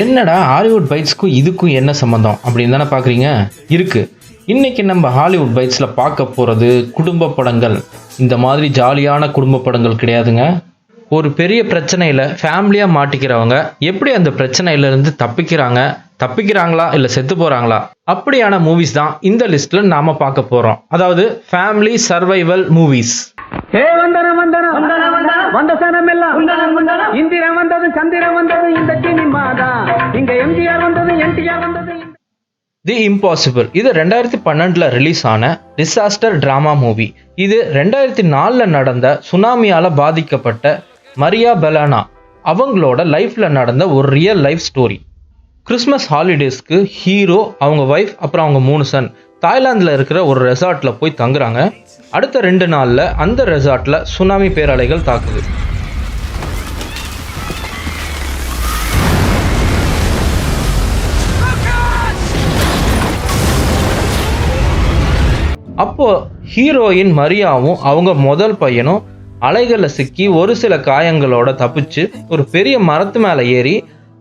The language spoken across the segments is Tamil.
என்னடா ஹாலிவுட் பைட்ஸ்க்கும் இதுக்கும் என்ன சம்மந்தம் அப்படின்னு தானே பார்க்குறீங்க? இருக்கு. இன்னைக்கு நம்ம ஹாலிவுட் பைட்ஸில் பார்க்க போகிறது குடும்ப படங்கள். இந்த மாதிரி ஜாலியான குடும்ப படங்கள் கிடையாதுங்க. ஒரு பெரிய பிரச்சனையில் ஃபேமிலியாக மாட்டிக்கிறவங்க எப்படி அந்த பிரச்சனையிலேருந்து தப்பிக்கிறாங்களா இல்லை செத்து போகிறாங்களா அப்படியான மூவிஸ் தான் இந்த லிஸ்ட்டில் நாம் பார்க்க போகிறோம். அதாவது ஃபேமிலி சர்வைவல் மூவிஸ். வந்த சனமெல்லாம் இந்திரன் வந்தது சந்திரன் வந்தது இந்த சினிமாதா இங்க எம்ஜிஆர் வந்தது என்டிஆர் வந்தது. தி இம்பாசிபிள் இது 2012 ரிலீஸ் ஆன டிசாஸ்டர் டிராமா மூவி. இது 2004 நடந்த சுனாமியால பாதிக்கப்பட்ட மரியா பெலானா அவங்களோட லைஃப்ல நடந்த ஒரு ரியல் லைஃப் ஸ்டோரி. கிறிஸ்மஸ் ஹாலிடேஸ்க்கு ஹீரோ, அவங்க ஒய்ஃப், அப்புறம் அவங்க 3 சன் தாய்லாந்தில் இருக்கிற ஒரு ரெசார்ட்டில் போய் தங்குறாங்க. அடுத்த 2 நாளில் அந்த ரெசார்ட்டில் சுனாமி பேரலைகள் தாக்குது. அப்போ ஹீரோயின் மரியாவும் அவங்க முதல் பையனும் அலைகளில் சிக்கி ஒரு சில காயங்களோட தப்பிச்சு ஒரு பெரிய மரத்து மேலே ஏறி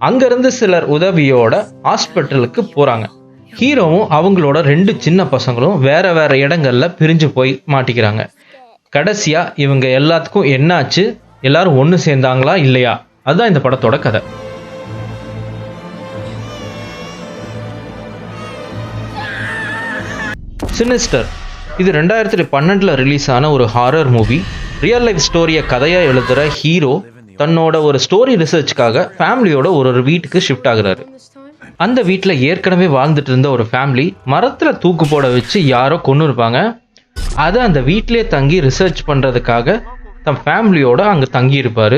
அங்கிருந்து சிலர் உதவியோட ஹாஸ்பிட்டலுக்கு போகிறாங்க. ஹீரோவும் அவங்களோட 2 சின்ன பசங்களும் வேற வேற இடங்கள்ல பிரிஞ்சு போய் மாட்டிக்கிறாங்க. கடைசியா இவங்க எல்லாத்துக்கும் என்னாச்சு, எல்லாரும் ஒன்று சேர்ந்தாங்களா இல்லையா, அதுதான் இந்த படத்தோட கதை. சினிஸ்டர் இது 2012 ரிலீஸ் ஆன ஒரு ஹாரர் மூவி. ரியல் லைஃப் ஸ்டோரியை கதையாக எழுதுகிற ஹீரோ தன்னோட ஒரு ஸ்டோரி ரிசர்ச்சுக்காக ஃபேமிலியோட ஒரு வீட்டுக்கு ஷிஃப்ட் ஆகுறாரு. அந்த வீட்டில் ஏற்கனவே வாழ்ந்துட்டு இருந்த ஒரு ஃபேமிலி மரத்தில் தூக்கு போட வச்சு யாரோ கொண்டு இருப்பாங்க. அதை அந்த வீட்டிலே தங்கி ரிசர்ச் பண்ணுறதுக்காக தன் ஃபேமிலியோட அங்கே தங்கி இருப்பார்.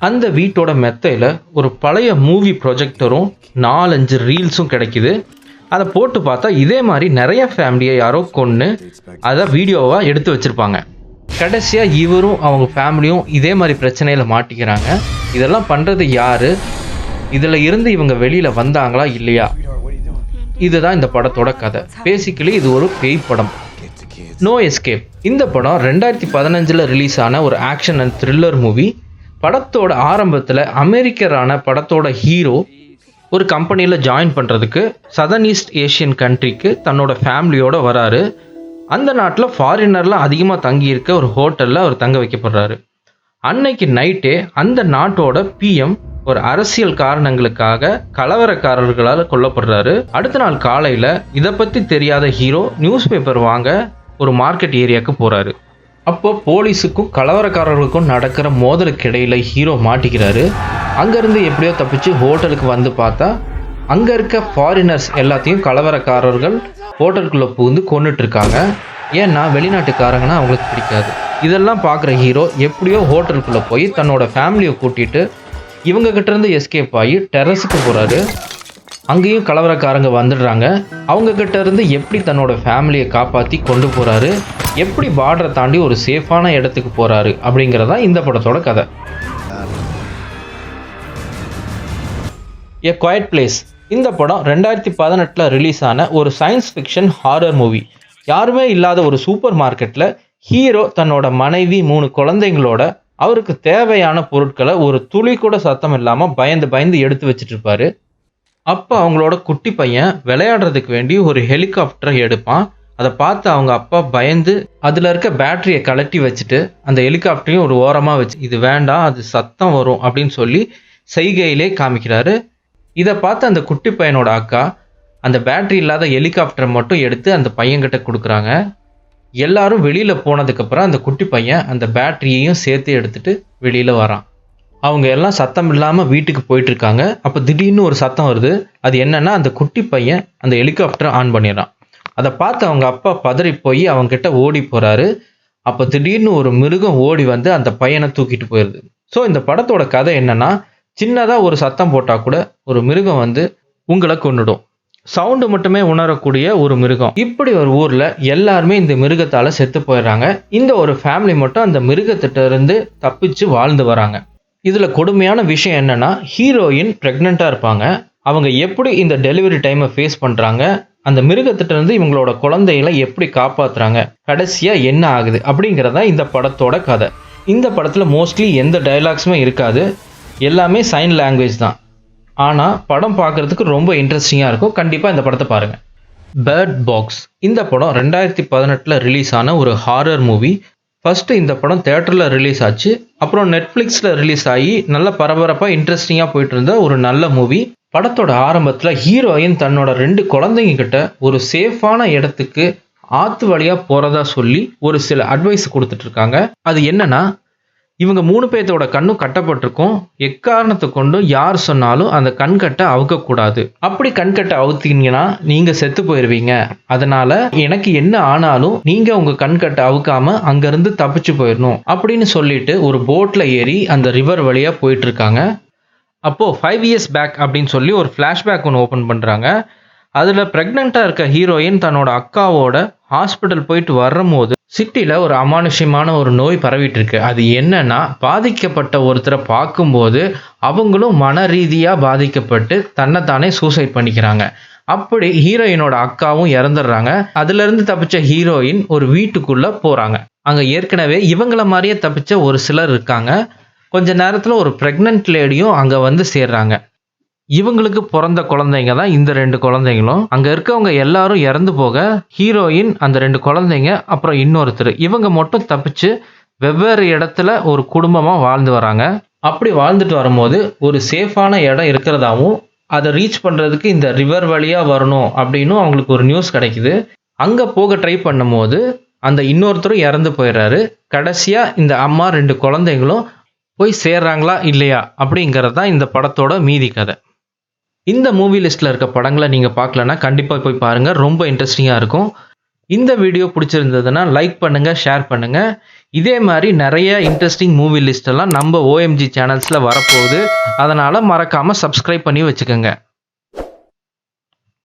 அந்த வீட்டோட மெத்தையில் ஒரு பழைய மூவி ப்ரொஜெக்டரும் 4-5 ரீல்ஸும் கிடைக்கிது. அதை போட்டு பார்த்தா இதே மாதிரி நிறைய ஃபேமிலியை யாரோ கொன்று அதை வீடியோவாக எடுத்து வச்சுருப்பாங்க. கடைசியாக இவரும் அவங்க ஃபேமிலியும் இதே மாதிரி பிரச்சனையில் மாட்டிக்கிறாங்க. இதெல்லாம் பண்ணுறது யார், இதில் இருந்து இவங்க வெளியில் வந்தாங்களா இல்லையா, இதுதான் இந்த படத்தோட கதை. பேசிக்கலி இது ஒரு பேய் படம். நோ எஸ்கேப் இந்த படம் 2015 ரிலீஸ் ஆன ஒரு ஆக்ஷன் அண்ட் த்ரில்லர் மூவி. படத்தோட ஆரம்பத்தில் அமெரிக்கரான படத்தோட ஹீரோ ஒரு கம்பெனியில் ஜாயின் பண்ணுறதுக்கு சதர்ன் ஈஸ்ட் ஏஷியன் கண்ட்ரிக்கு தன்னோட ஃபேமிலியோடு வராரு. அந்த நாட்டில் ஃபாரினர்லாம் அதிகமாக தங்கியிருக்க ஒரு ஹோட்டலில் அவர் தங்க வைக்கப்படுறாரு. அன்னைக்கு நைட்டே அந்த நாட்டோட பிஎம் ஒரு அரசியல் காரணங்களுக்காக கலவரக்காரர்களால் கொல்லப்படுறாரு. அடுத்த நாள் காலையில் இதை பற்றி தெரியாத ஹீரோ நியூஸ் பேப்பர் வாங்க ஒரு மார்க்கெட் ஏரியாவுக்கு போகிறாரு. அப்போ போலீஸுக்கும் கலவரக்காரர்களுக்கும் நடக்கிற மோதலுக்கு இடையில ஹீரோ மாட்டிக்கிறாரு. அங்கேருந்து எப்படியோ தப்பிச்சு ஹோட்டலுக்கு வந்து பார்த்தா அங்கே இருக்க ஃபாரினர்ஸ் எல்லாத்தையும் கலவரக்காரர்கள் ஹோட்டலுக்குள்ளே புகுந்து கொண்டுட்ருக்காங்க. ஏன்னா வெளிநாட்டுக்காரங்கன்னா அவங்களுக்கு பிடிக்காது. இதெல்லாம் பார்க்குற ஹீரோ எப்படியோ ஹோட்டலுக்குள்ளே போய் தன்னோட ஃபேமிலியை கூட்டிகிட்டு இவங்க கிட்டேருந்து எஸ்கேப் ஆகி டெரஸுக்கு போகிறாரு. அங்கேயும் கலவரக்காரங்க வந்துடுறாங்க. அவங்க கிட்டேருந்து எப்படி தன்னோட ஃபேமிலியை காப்பாற்றி கொண்டு போகிறாரு, எப்படி பார்டரை தாண்டி ஒரு சேஃபான இடத்துக்கு போகிறாரு அப்படிங்கிறதான் இந்த படத்தோட கதை. எ குவைட் பிளேஸ் இந்த படம் 2018 ரிலீஸ் ஆன ஒரு சயின்ஸ் ஃபிக்ஷன் ஹாரர் மூவி. யாருமே இல்லாத ஒரு சூப்பர் மார்க்கெட்டில் ஹீரோ தன்னோட மனைவி 3 குழந்தைங்களோட அவருக்கு தேவையான பொருட்களை ஒரு துளி கூட சத்தம் இல்லாமல் பயந்து எடுத்து வச்சுட்டு இருப்பாரு. அப்போ அவங்களோட குட்டி பையன் விளையாடுறதுக்கு வேண்டி ஒரு ஹெலிகாப்டரை எடுப்பான். அதை பார்த்து அவங்க அப்பா பயந்து அதில் இருக்க பேட்டரியை கலட்டி வச்சுட்டு அந்த ஹெலிகாப்டரையும் ஒரு ஓரமாக வச்சு இது வேண்டாம், அது சத்தம் வரும் அப்படின்னு சொல்லி செய்கையிலே காமிக்கிறாரு. இதை பார்த்து அந்த குட்டி பையனோட அக்கா அந்த பேட்டரி இல்லாத ஹெலிகாப்டரை மட்டும் எடுத்து அந்த பையன்கிட்ட கொடுக்குறாங்க. எல்லாரும் வெளியில் போனதுக்கப்புறம் அந்த குட்டி பையன் அந்த பேட்டரியையும் சேர்த்து எடுத்துகிட்டு வெளியில் வரான். அவங்க எல்லாம் சத்தம் இல்லாமல் வீட்டுக்கு போயிட்டுருக்காங்க. அப்போ திடீர்னு ஒரு சத்தம் வருது. அது என்னன்னா அந்த குட்டி பையன் அந்த ஹெலிகாப்டரை ஆன் பண்ணிடுறான். அதை பார்த்து அவங்க அப்பா பதறி போய் அவங்ககிட்ட ஓடி போகிறாரு. அப்போ திடீர்னு ஒரு மிருகம் ஓடி வந்து அந்த பையனை தூக்கிட்டு போயிடுது. ஸோ இந்த படத்தோட கதை என்னன்னா, சின்னதாக ஒரு சத்தம் போட்டால் கூட ஒரு மிருகம் வந்து உங்களை கொன்னுடும். சவுண்டு மட்டுமே உணரக்கூடிய ஒரு மிருகம். இப்படி ஒரு ஊரில் எல்லாருமே இந்த மிருகத்தால் செத்து போயிடுறாங்க. இந்த ஒரு ஃபேமிலி மட்டும் அந்த மிருகத்திட்ட இருந்து தப்பிச்சு வாழ்ந்து வராங்க. இதில் கொடுமையான விஷயம் என்னென்னா, ஹீரோயின் ப்ரெக்னெண்ட்டாக இருப்பாங்க. அவங்க எப்படி இந்த டெலிவரி டைமை ஃபேஸ் பண்ணுறாங்க, அந்த மிருகத்திட்டேருந்து இவங்களோட குழந்தைகளை எப்படி காப்பாற்றுறாங்க, கடைசியாக என்ன ஆகுது அப்படிங்கிறதா இந்த படத்தோட கதை. இந்த படத்தில் மோஸ்ட்லி எந்த டைலாக்ஸுமே இருக்காது, எல்லாமே சைன் லாங்குவேஜ் தான். ஆனால் படம் பார்க்குறதுக்கு ரொம்ப இன்ட்ரெஸ்டிங்காக இருக்கும். கண்டிப்பாக இந்த படத்தை பாருங்கள். பேர்ட் பாக்ஸ் இந்த படம் 2018 ரிலீஸ் ஆன ஒரு ஹாரர் மூவி. ஃபஸ்ட்டு இந்த படம் தியேட்டரில் ரிலீஸ் ஆச்சு. அப்புறம் நெட்ஃப்ளிக்ஸில் ரிலீஸ் ஆகி நல்ல பரபரப்பாக இன்ட்ரெஸ்டிங்காக போயிட்டு இருந்த ஒரு நல்ல மூவி. படத்தோட ஆரம்பத்தில் ஹீரோயின் தன்னோட 2 குழந்தைங்க கிட்ட ஒரு சேஃபான இடத்துக்கு ஆற்று வழியாக போகிறதா சொல்லி ஒரு சில அட்வைஸ் கொடுத்துட்ருக்காங்க. அது என்னன்னா, இவங்க 3 பேர்த்தோட கண்ணும் கட்டப்பட்டிருக்கும். எக்காரணத்தை கொண்டும் யார் சொன்னாலும் அந்த கண்கட்டை அவுக்கக்கூடாது. அப்படி கண்கட்டை அவுத்தீங்கன்னா நீங்கள் செத்து போயிடுவீங்க. அதனால எனக்கு என்ன ஆனாலும் நீங்கள் உங்கள் கண்கட்டை அவுக்காமல் அங்கேருந்து தப்பிச்சு போயிடணும் அப்படின்னு சொல்லிட்டு ஒரு போட்டில் ஏறி அந்த ரிவர் வழியாக போயிட்டு இருக்காங்க. அப்போது 5 years பேக் அப்படின்னு சொல்லி ஒரு ஃப்ளாஷ்பேக் ஒன்று ஓப்பன் பண்ணுறாங்க. அதில் ப்ரெக்னெண்ட்டாக இருக்க ஹீரோயின் தன்னோட அக்காவோட ஹாஸ்பிட்டல் போயிட்டு வரும்போது சிட்டியில் ஒரு அமானுஷ்யமான ஒரு நோய் பரவிட்டு இருக்கு. அது என்னன்னா, பாதிக்கப்பட்ட ஒருத்தரை பார்க்கும்போது அவங்களும் மன ரீதியாக பாதிக்கப்பட்டு தன்னைத்தானே சூசைட் பண்ணிக்கிறாங்க. அப்படி ஹீரோயினோட அக்காவும் இறந்துடுறாங்க. அதுலேருந்து தப்பிச்ச ஹீரோயின் ஒரு வீட்டுக்குள்ளே போகிறாங்க. அங்கே ஏற்கனவே இவங்கள மாதிரியே தப்பிச்ச ஒரு சிலர் இருக்காங்க. கொஞ்ச நேரத்தில் ஒரு ப்ரெக்னென்ட் லேடியும் அங்கே வந்து சேர்றாங்க. இவங்களுக்கு பிறந்த குழந்தைங்க தான் இந்த 2 குழந்தைங்களும். அங்கே இருக்கவங்க எல்லாரும் இறந்து போக ஹீரோயின், அந்த 2 குழந்தைங்க, அப்புறம் இன்னொருத்தர், இவங்க மட்டும் தப்பிச்சு வெவ்வேறு இடத்துல ஒரு குடும்பமாக வாழ்ந்து வராங்க. அப்படி வாழ்ந்துட்டு வரும்போது ஒரு சேஃபான இடம் இருக்கிறதாவும் அதை ரீச் பண்ணுறதுக்கு இந்த ரிவர் வழியாக வரணும் அப்படின்னு அவங்களுக்கு ஒரு நியூஸ் கிடைக்குது. அங்கே போக ட்ரை பண்ணும்போது அந்த இன்னொருத்தரும் இறந்து போயிடுறாரு. கடைசியாக இந்த அம்மா 2 குழந்தைங்களும் போய் சேர்றாங்களா இல்லையா அப்படிங்கிறது தான் இந்த படத்தோட மீதி கதை. இந்த மூவி லிஸ்ட்டில் இருக்க படங்களை நீங்கள் பார்க்கலன்னா கண்டிப்பாக போய் பாருங்கள். ரொம்ப இன்ட்ரெஸ்டிங்காக இருக்கும். இந்த வீடியோ பிடிச்சிருந்ததுன்னா லைக் பண்ணுங்கள், ஷேர் பண்ணுங்கள். இதே மாதிரி நிறைய இன்ட்ரெஸ்டிங் மூவி லிஸ்ட்டெல்லாம் நம்ம OMG சேனல்ஸில் வரப்போகுது. அதனால் மறக்காமல் சப்ஸ்கிரைப் பண்ணி வச்சுக்கோங்க.